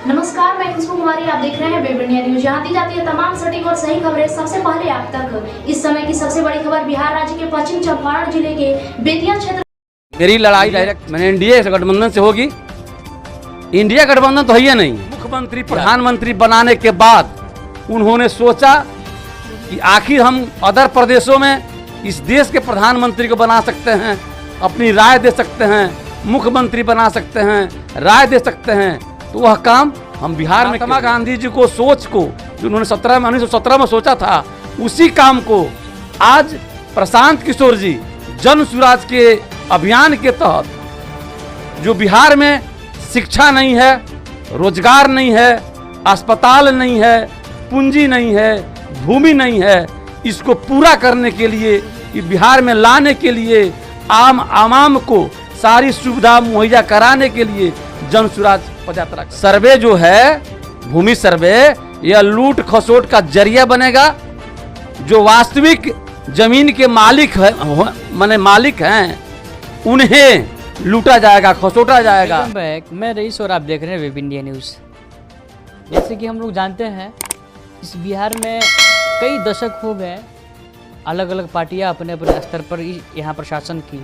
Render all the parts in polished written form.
नमस्कार, मैं खुशबू कुमारी। आप देख रहे हैं वेब इंडिया न्यूज। यहाँ दी जाती है तमाम सटीक और सही खबरें सबसे पहले आप तक। इस समय की सबसे बड़ी खबर बिहार राज्य के पश्चिम चंपारण जिले के बेतिया क्षेत्र। मेरी लड़ाई डायरेक्ट मैंने एनडीए गठबंधन से होगी। इंडिया गठबंधन तो है ही नहीं। मुख्यमंत्री प्रधानमंत्री बनाने के बाद उन्होंने सोचा कि आखिर हम अदर प्रदेशों में इस देश के प्रधानमंत्री को बना सकते हैं, अपनी राय दे सकते हैं, मुख्यमंत्री बना सकते हैं, राय दे सकते हैं, तो वह काम हम बिहार में महात्मा गांधी जी को सोच को जो उन्होंने 1917 में सोचा था, उसी काम को आज प्रशांत किशोर जी जन सुराज के अभियान के तहत जो बिहार में शिक्षा नहीं है, रोजगार नहीं है, अस्पताल नहीं है, पूंजी नहीं है, भूमि नहीं है, इसको पूरा करने के लिए बिहार में लाने के लिए आवाम को सारी सुविधा मुहैया कराने के लिए जन सुराज पदयात्रा सर्वे जो है, भूमि सर्वे, यह लूट खसोट का जरिया बनेगा। जो वास्तविक जमीन के मालिक है मालिक हैं, उन्हें लूटा जाएगा, खसोटा जाएगा। वेलकम बैक, मैं रईस और आप देख रहे हैं वेब इंडिया न्यूज़। जैसे कि हम लोग जानते हैं, इस बिहार में कई दशक हो गए अलग अलग पार्टियां अपने अपने स्तर पर यहाँ पर शासन की,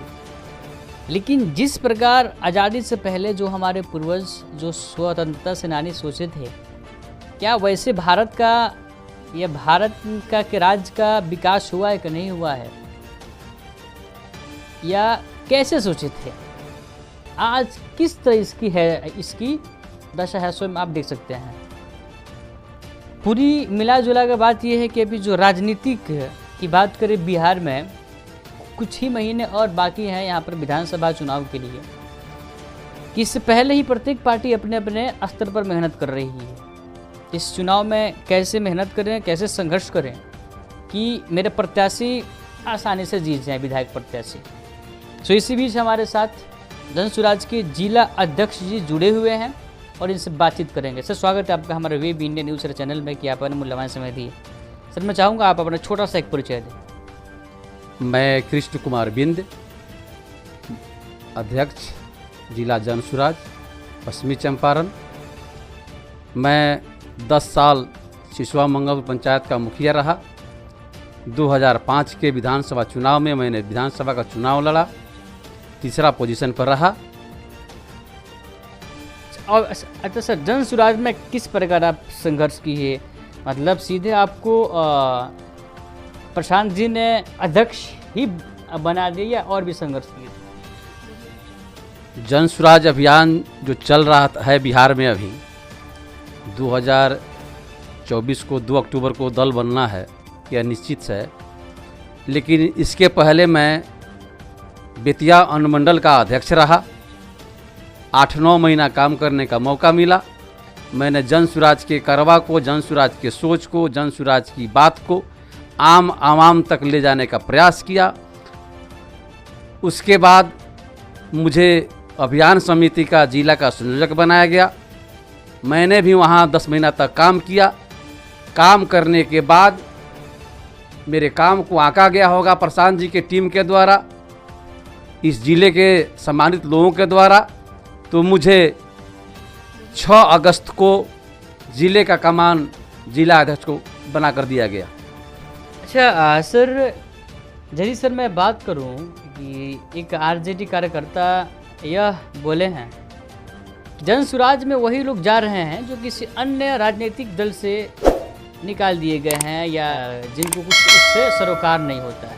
लेकिन जिस प्रकार आज़ादी से पहले जो हमारे पूर्वज जो स्वतंत्रता सेनानी सोचे थे, क्या वैसे भारत का या भारत का के राज्य का विकास हुआ है कि नहीं हुआ है, या कैसे सोचे थे, आज किस तरह इसकी दशा है, स्वयं आप देख सकते हैं। पूरी मिला जुला कर बात यह है कि अभी जो राजनीतिक की बात करें, बिहार में कुछ ही महीने और बाकी हैं यहाँ पर विधानसभा चुनाव के लिए, कि इससे पहले ही प्रत्येक पार्टी अपने अपने स्तर पर मेहनत कर रही है। इस चुनाव में कैसे मेहनत करें, कैसे संघर्ष करें कि मेरे प्रत्याशी आसानी से जीत जाएं, विधायक प्रत्याशी। सो इसी बीच हमारे साथ जन सुराज के जिला अध्यक्ष जी जुड़े हुए हैं और इनसे बातचीत करेंगे। सर, स्वागत है आपका हमारे वेब इंडिया न्यूज़ चैनल में कि आपने मूल्यवान समय दिए। सर, मैं चाहूँगा आप अपना छोटा सा एक परिचय दें। मैं कृष्ण कुमार बिंद, अध्यक्ष जिला जन सुराज पश्चिमी चंपारण। मैं 10 साल सिसवा मंगल पंचायत का मुखिया रहा। 2005 के विधानसभा चुनाव में मैंने विधानसभा का चुनाव लड़ा, तीसरा पोजीशन पर रहा। और अच्छा सर, जन सुराज में किस प्रकार आप संघर्ष किए, मतलब सीधे आपको प्रशांत जी ने अध्यक्ष ही बना दिया और भी संघर्ष किए? जन सुराज अभियान जो चल रहा है बिहार में, अभी 2024 को 2 अक्टूबर को दल बनना है, यह निश्चित है। लेकिन इसके पहले मैं बेतिया अनुमंडल का अध्यक्ष रहा। 8-9 महीना काम करने का मौका मिला। मैंने जन सुराज के करवा को, जन सुराज के सोच को, जन सुराज की बात को आवाम तक ले जाने का प्रयास किया। उसके बाद मुझे अभियान समिति का जिला का संयोजक बनाया गया। मैंने भी वहाँ 10 महीना तक काम किया। काम करने के बाद मेरे काम को आंका गया होगा प्रशांत जी के टीम के द्वारा, इस जिले के सम्मानित लोगों के द्वारा। तो मुझे 6 अगस्त को जिले का कमान जिला अध्यक्ष को बनाकर दिया गया। अच्छा सर, यदि सर मैं बात करूं कि एक आरजेडी कार्यकर्ता यह बोले हैं, जन सुराज में वही लोग जा रहे हैं जो किसी अन्य राजनीतिक दल से निकाल दिए गए हैं या जिनको कुछ उससे सरोकार नहीं होता है।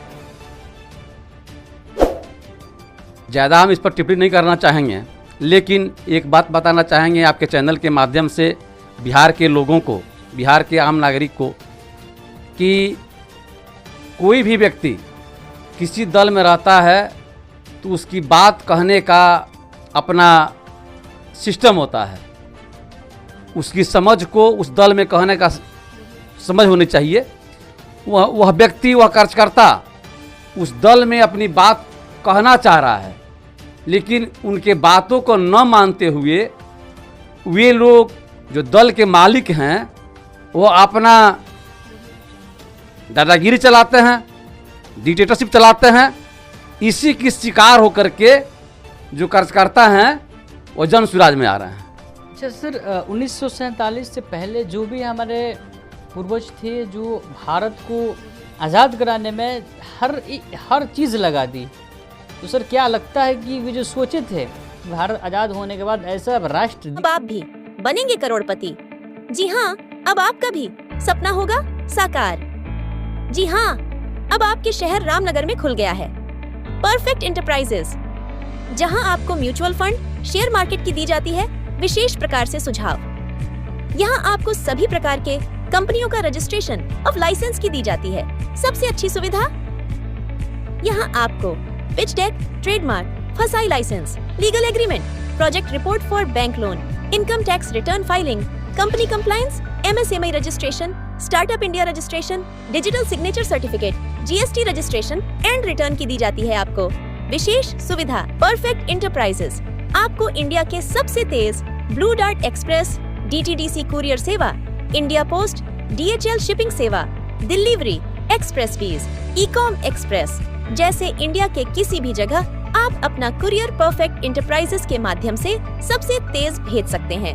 ज़्यादा हम इस पर टिप्पणी नहीं करना चाहेंगे, लेकिन एक बात बताना चाहेंगे आपके चैनल के माध्यम से बिहार के लोगों को, बिहार के आम नागरिक को, कि कोई भी व्यक्ति किसी दल में रहता है तो उसकी बात कहने का अपना सिस्टम होता है। उसकी समझ को उस दल में कहने का समझ होनी चाहिए। वह व्यक्ति, वह कार्यकर्ता उस दल में अपनी बात कहना चाह रहा है, लेकिन उनके बातों को न मानते हुए वे लोग जो दल के मालिक हैं, वो अपना दादागिरी चलाते हैं, डिक्टेटरशिप चलाते हैं। इसी की शिकार होकर के जो कार्यकर्ता हैं वो जन सुराज में आ रहे हैं। अच्छा सर, 1947 से पहले जो भी हमारे पूर्वज थे, जो भारत को आज़ाद कराने में हर चीज़ लगा दी, तो सर क्या लगता है कि वे जो सोचे थे भारत आज़ाद होने के बाद ऐसा राष्ट्र अब आप भी बनेंगे करोड़पति। जी हाँ, अब आपका भी सपना होगा साकार। जी हाँ, अब आपके शहर रामनगर में खुल गया है परफेक्ट इंटरप्राइजेस, जहां आपको म्यूचुअल फंड, शेयर मार्केट की दी जाती है विशेष प्रकार से सुझाव। यहां आपको सभी प्रकार के कंपनियों का रजिस्ट्रेशन ऑफ लाइसेंस की दी जाती है। सबसे अच्छी सुविधा, यहां आपको pitch deck, trademark, FSSAI licence, legal agreement, project report for bank loan, income tax return filing, company compliance, MSME registration, startup India registration, digital signature certificate, GST registration and return की दी जाती है आपको विशेष सुविधा। परफेक्ट इंटरप्राइजेस आपको India के सबसे तेज Blue Dart Express, DTDC courier सेवा, इंडिया पोस्ट, DHL शिपिंग सेवा, delivery, express fees, Ecom Express जैसे इंडिया के किसी भी जगह आप अपना कुरियर परफेक्ट इंटरप्राइजेस के माध्यम से सबसे तेज भेज सकते हैं।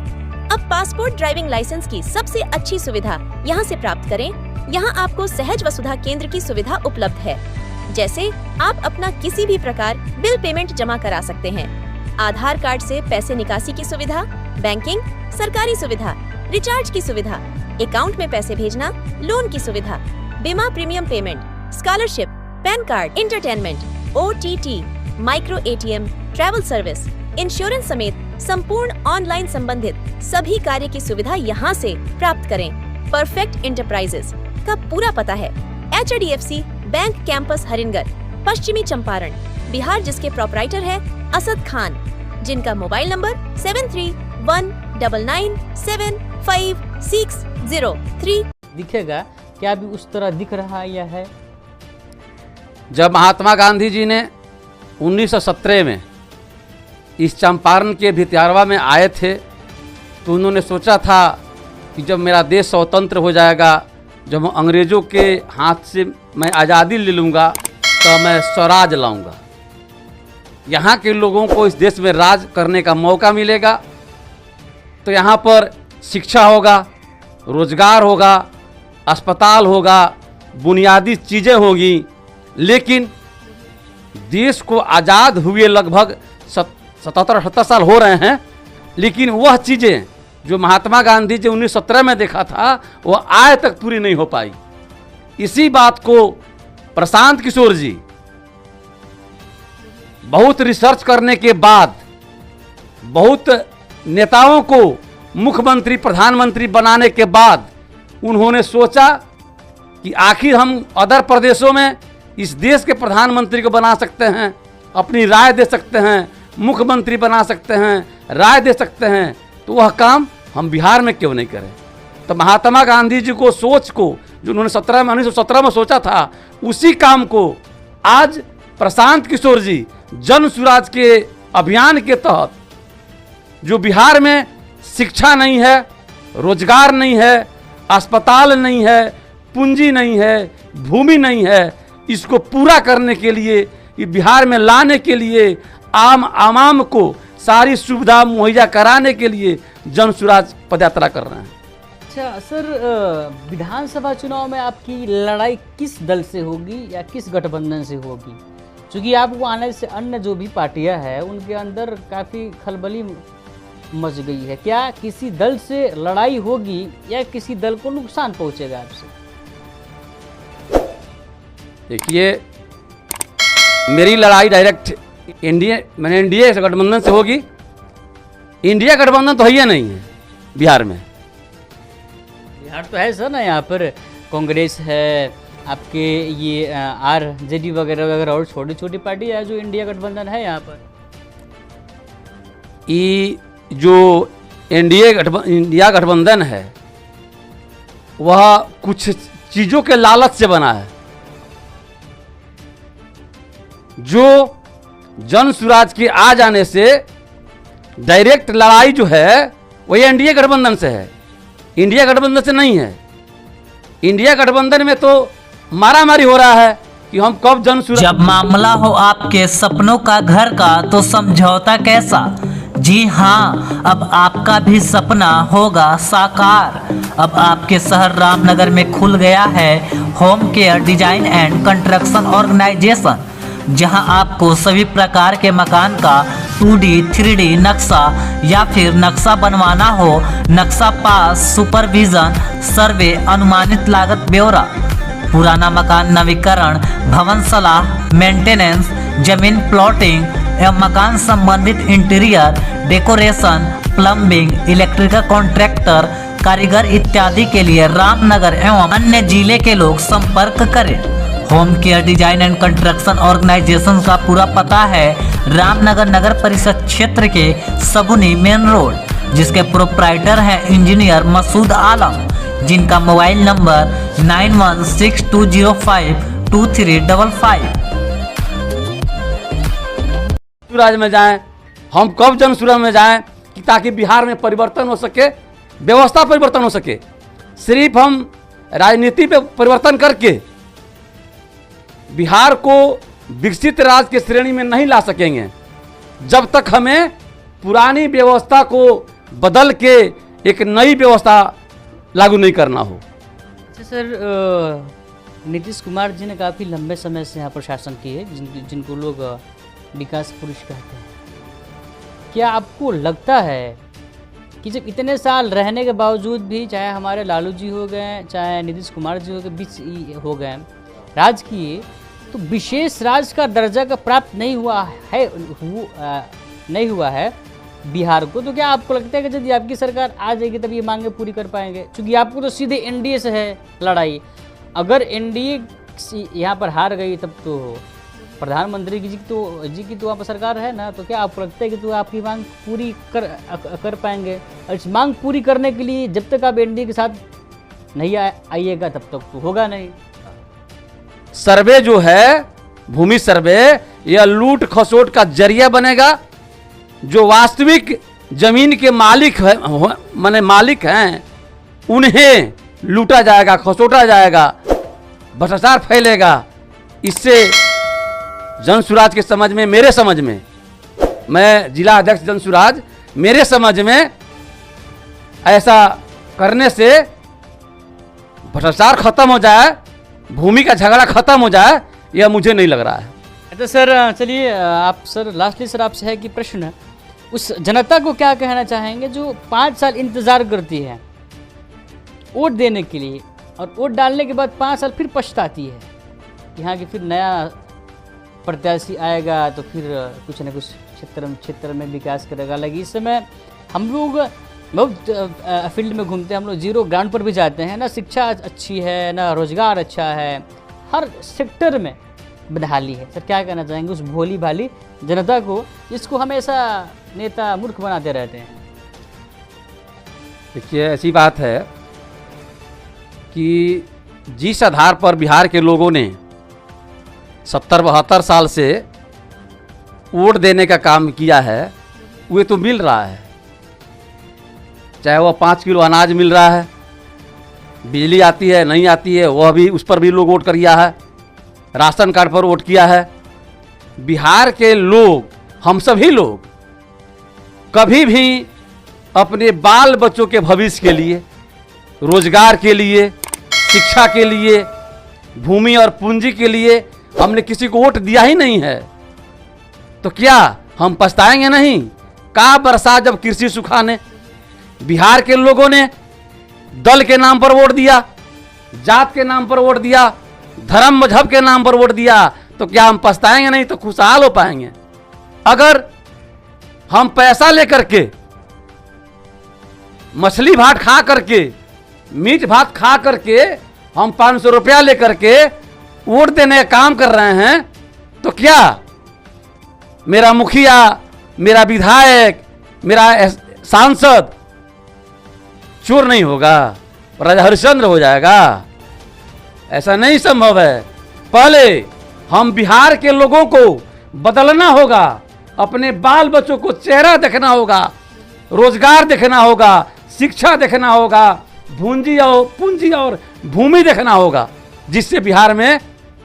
अब पासपोर्ट, ड्राइविंग लाइसेंस की सबसे अच्छी सुविधा यहाँ से प्राप्त करें। यहाँ आपको सहज वसुधा केंद्र की सुविधा उपलब्ध है, जैसे आप अपना किसी भी प्रकार बिल पेमेंट जमा करा सकते हैं, आधार कार्ड से पैसे निकासी की सुविधा, बैंकिंग, सरकारी सुविधा, रिचार्ज की सुविधा, अकाउंट में पैसे भेजना, लोन की सुविधा, बीमा premium payment, scholarship, pan card, entertainment, OTT, micro ATM, travel service, insurance समेत संपूर्ण ऑनलाइन संबंधित सभी कार्य की सुविधा यहाँ से प्राप्त करें। परफेक्ट इंटरप्राइजेस का पूरा पता है HDFC बैंक कैंपस हरिनगर, पश्चिमी चंपारण, बिहार, जिसके प्रोपराइटर है असद खान, जिनका मोबाइल नंबर 7319975603 दिखेगा। क्या अभी उस तरह दिख रहा है? जब महात्मा गांधी जी ने 1917 में इस चंपारण के भितियारवा में आए थे, तो उन्होंने सोचा था कि जब मेरा देश स्वतंत्र हो जाएगा, जब अंग्रेज़ों के हाथ से मैं आज़ादी ले लूँगा, तो मैं स्वराज लाऊंगा। यहाँ के लोगों को इस देश में राज करने का मौका मिलेगा, तो यहाँ पर शिक्षा होगा, रोजगार होगा, अस्पताल होगा, बुनियादी चीज़ें होगी। लेकिन देश को आज़ाद हुए लगभग 77-78 साल हो रहे हैं, लेकिन वह चीज़ें जो महात्मा गांधी जी 1917 में देखा था, वह आज तक पूरी नहीं हो पाई। इसी बात को प्रशांत किशोर जी बहुत रिसर्च करने के बाद, बहुत नेताओं को मुख्यमंत्री, प्रधानमंत्री बनाने के बाद उन्होंने सोचा कि आखिर हम अदर प्रदेशों में इस देश के प्रधानमंत्री को बना सकते हैं, अपनी राय दे सकते हैं, मुख्यमंत्री बना सकते हैं, राय दे सकते हैं, तो वह काम हम बिहार में क्यों नहीं करें। तो महात्मा गांधी जी को सोच को जो उन्होंने 1917 में सोचा था, उसी काम को आज प्रशांत किशोर जी जन सुराज के अभियान के तहत, जो बिहार में शिक्षा नहीं है, रोजगार नहीं है, अस्पताल नहीं है, पूंजी नहीं है, भूमि नहीं है, इसको पूरा करने के लिए, ये बिहार में लाने के लिए, आवाम को सारी सुविधा मुहैया कराने के लिए जन सुराज पदयात्रा कर रहे हैं। अच्छा सर, विधानसभा चुनाव में आपकी लड़ाई किस दल से होगी या किस गठबंधन से होगी? क्योंकि आपको आने से अन्य जो भी पार्टियां हैं उनके अंदर काफ़ी खलबली मच गई है। क्या किसी दल से लड़ाई होगी या किसी दल को नुकसान पहुंचेगा आपसे? देखिए, मेरी लड़ाई डायरेक्ट एनडीए गठबंधन से होगी। इंडिया गठबंधन तो है नहीं है बिहार में। बिहार तो है सर ना, यहाँ पर कांग्रेस है, आपके ये RJD वगैरह वगैरह और छोटी छोटी पार्टी है जो इंडिया गठबंधन है यहाँ पर। ये जो इंडिया गठबंधन है वह कुछ चीज़ों के लालच से बना है। जो जन सुराज के आ जाने से डायरेक्ट लड़ाई जो है वही एनडीए गठबंधन से है, इंडिया गठबंधन से नहीं है। इंडिया गठबंधन में तो मारामारी हो रहा है कि हम कब जन सुराज। जब मामला हो आपके सपनों का घर का, तो समझौता कैसा। जी हाँ, अब आपका भी सपना होगा साकार। अब आपके शहर रामनगर में खुल गया है home care design and construction organisation, जहां आपको सभी प्रकार के मकान का 2D 3D नक्शा या फिर नक्शा बनवाना हो, नक्शा पास, सुपरविजन, सर्वे, अनुमानित लागत ब्यौरा, पुराना मकान नवीकरण, भवन सलाह, मेंटेनेंस, जमीन प्लॉटिंग एवं मकान संबंधित interior decoration, plumbing, electrical contractor, कारीगर इत्यादि के लिए रामनगर एवं अन्य जिले के लोग संपर्क करें। Home care design and construction organisation का पूरा पता है रामनगर नगर परिषद क्षेत्र के सगुनी मेन रोड, जिसके प्रोप्राइटर हैं इंजीनियर मसूद आलम, जिनका मोबाइल नंबर 9162052355। सूरज में जाएं, हम कब जन सूरज में जाएं कि ताकि बिहार में परिवर्तन हो सके, व्यवस्था परिवर्तन हो सके। सिर्फ हम राजनीति पे परिवर्तन करके बिहार को विकसित राज्य की श्रेणी में नहीं ला सकेंगे जब तक हमें पुरानी व्यवस्था को बदल के एक नई व्यवस्था लागू नहीं करना हो। अच्छा सर, नीतीश कुमार जी ने काफ़ी लंबे समय से यहाँ पर शासन किए, जिनको लोग विकास पुरुष कहते हैं। क्या आपको लगता है कि जब इतने साल रहने के बावजूद भी, चाहे हमारे लालू जी हो गए, चाहे नीतीश कुमार जी बीच हो गए, राज किए, तो विशेष राज्य का दर्जा का प्राप्त नहीं हुआ है बिहार को, तो क्या आपको लगता है कि यदि आपकी सरकार आ जाएगी तब ये मांगे पूरी कर पाएंगे? क्योंकि आपको तो सीधे एनडीए से है लड़ाई। अगर एनडीए यहाँ पर हार गई तब तो प्रधानमंत्री जी की तो वहाँ पर सरकार है ना, तो क्या आपको लगता है कि तो आपकी मांग पूरी कर पाएंगे? और इस मांग पूरी करने के लिए जब तक आप एनडीए के साथ नहीं आइएगा तब तक तो होगा नहीं। सर्वे जो है, भूमि सर्वे, यह लूट खसोट का जरिया बनेगा। जो वास्तविक जमीन के मालिक है, माने मालिक हैं, उन्हें लूटा जाएगा, खसोटा जाएगा, भ्रष्टाचार फैलेगा। इससे जनसुराज के समझ में, मेरे समझ में, मैं जिला अध्यक्ष जनसुराज, मेरे समझ में ऐसा करने से भ्रष्टाचार खत्म हो जाए, भूमि का झगड़ा खत्म हो जाए, यह मुझे नहीं लग रहा है। अच्छा सर, चलिए आप सर, लास्टली सर आपसे है कि प्रश्न, उस जनता को क्या कहना चाहेंगे जो 5 साल इंतज़ार करती है वोट देने के लिए, और वोट डालने के बाद 5 साल फिर पछताती है, यहाँ की फिर नया प्रत्याशी आएगा तो फिर कुछ न कुछ क्षेत्र में विकास करेगा। लगी इस समय हम लोग बहुत फील्ड में घूमते हैं, हम लोग जीरो ग्राउंड पर भी जाते हैं ना, शिक्षा अच्छी है ना, रोजगार अच्छा है, हर सेक्टर में बदहाली है। सर क्या कहना चाहेंगे उस भोली भाली जनता को जिसको हमेशा नेता मूर्ख बनाते रहते हैं? देखिए, ऐसी बात है कि जिस आधार पर बिहार के लोगों ने 70-72 साल से वोट देने का काम किया है, वो तो मिल रहा है। चाहे वह 5 किलो अनाज मिल रहा है, बिजली आती है नहीं आती है, वह भी, उस पर भी लोग वोट किया है, राशन कार्ड पर वोट किया है। बिहार के लोग, हम सभी लोग कभी भी अपने बाल बच्चों के भविष्य के लिए, रोजगार के लिए, शिक्षा के लिए, भूमि और पूंजी के लिए हमने किसी को वोट दिया ही नहीं है। तो क्या हम पछताएंगे नहीं? का बरसात जब कृषि सुखाने, बिहार के लोगों ने दल के नाम पर वोट दिया, जात के नाम पर वोट दिया, धर्म मजहब के नाम पर वोट दिया, तो क्या हम पछताएंगे नहीं? तो खुशहाल हो पाएंगे। अगर हम पैसा लेकर के, मछली भात खा करके, मीट भात खा करके, हम 500 रुपया लेकर के वोट देने का काम कर रहे हैं, तो क्या मेरा मुखिया, मेरा विधायक, मेरा सांसद चोर नहीं होगा, राजा हरिश्चंद्र हो जाएगा? ऐसा नहीं संभव है। पहले हम बिहार के लोगों को बदलना होगा, अपने बाल बच्चों को चेहरा देखना होगा, रोजगार देखना होगा, शिक्षा देखना होगा, पूंजी और भूमि देखना होगा, जिससे बिहार में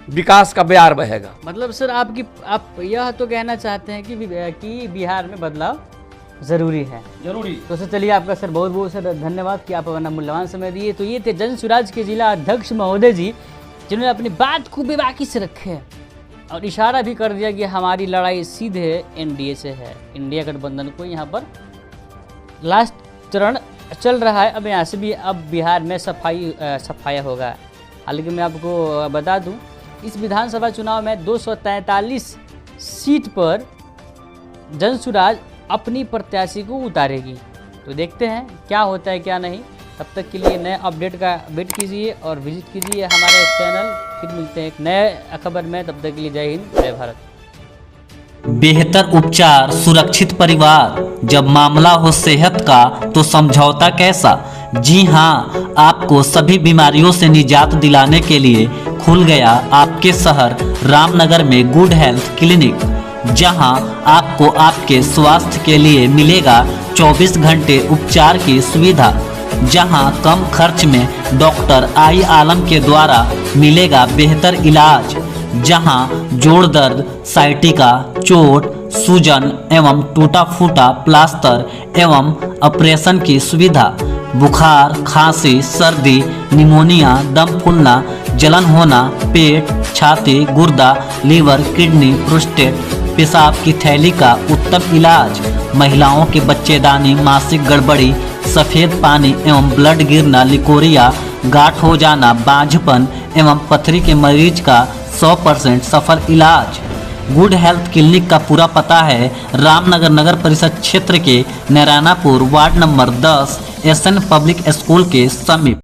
विकास का बयार बहेगा। मतलब सर आप यह तो कहना चाहते हैं कि बिहार में बदलाव ज़रूरी है। जरूरी। तो सर चलिए, आपका सर बहुत बहुत सर धन्यवाद कि आप अपना मूल्यवान समय दिए। तो ये थे जन स्वराज के जिला अध्यक्ष महोदय जी, जिन्होंने अपनी बात को बेबाकी से रखे और इशारा भी कर दिया कि हमारी लड़ाई सीधे एनडीए से है। इंडिया गठबंधन को यहाँ पर लास्ट चरण चल रहा है। अब यहाँ से भी अब बिहार में सफाया होगा। हालांकि मैं आपको बता दूं, इस विधानसभा चुनाव में 243 सीट पर जन स्वराज अपनी प्रत्याशी को उतारेगी। तो देखते हैं क्या होता है क्या नहीं। तब तक के लिए नए अपडेट का वेट कीजिए और विजिट कीजिए हमारे चैनल। फिर मिलते हैं एक नए खबर में। तब तक के लिए जय हिंद, जय भारत। बेहतर उपचार, सुरक्षित परिवार। जब मामला हो सेहत का तो समझौता कैसा। जी हाँ, आपको सभी बीमारियों से निजात दिलाने के लिए खुल गया आपके शहर रामनगर में गुड हेल्थ क्लिनिक, जहां आपको आपके स्वास्थ्य के लिए मिलेगा 24 घंटे उपचार की सुविधा, जहां कम खर्च में डॉक्टर आई आलम के द्वारा मिलेगा बेहतर इलाज, जहां जोड़ दर्द, साइटिका, चोट, सूजन एवं टूटा फूटा प्लास्टर एवं ऑपरेशन की सुविधा, बुखार, खांसी, सर्दी, निमोनिया, दम फूलना, जलन होना, पेट, छाती, गुर्दा, लीवर, किडनी, प्रोस्टेट, पेशाब की थैली का उत्तम इलाज, महिलाओं के बच्चेदानी, मासिक गड़बड़ी, सफ़ेद पानी एवं ब्लड गिरना, लिकोरिया, गांठ हो जाना, बांझपन एवं पथरी के मरीज का 100% सफल इलाज। गुड हेल्थ क्लिनिक का पूरा पता है रामनगर नगर परिषद क्षेत्र के Narayanpur ward number 10 SN public school के समीप।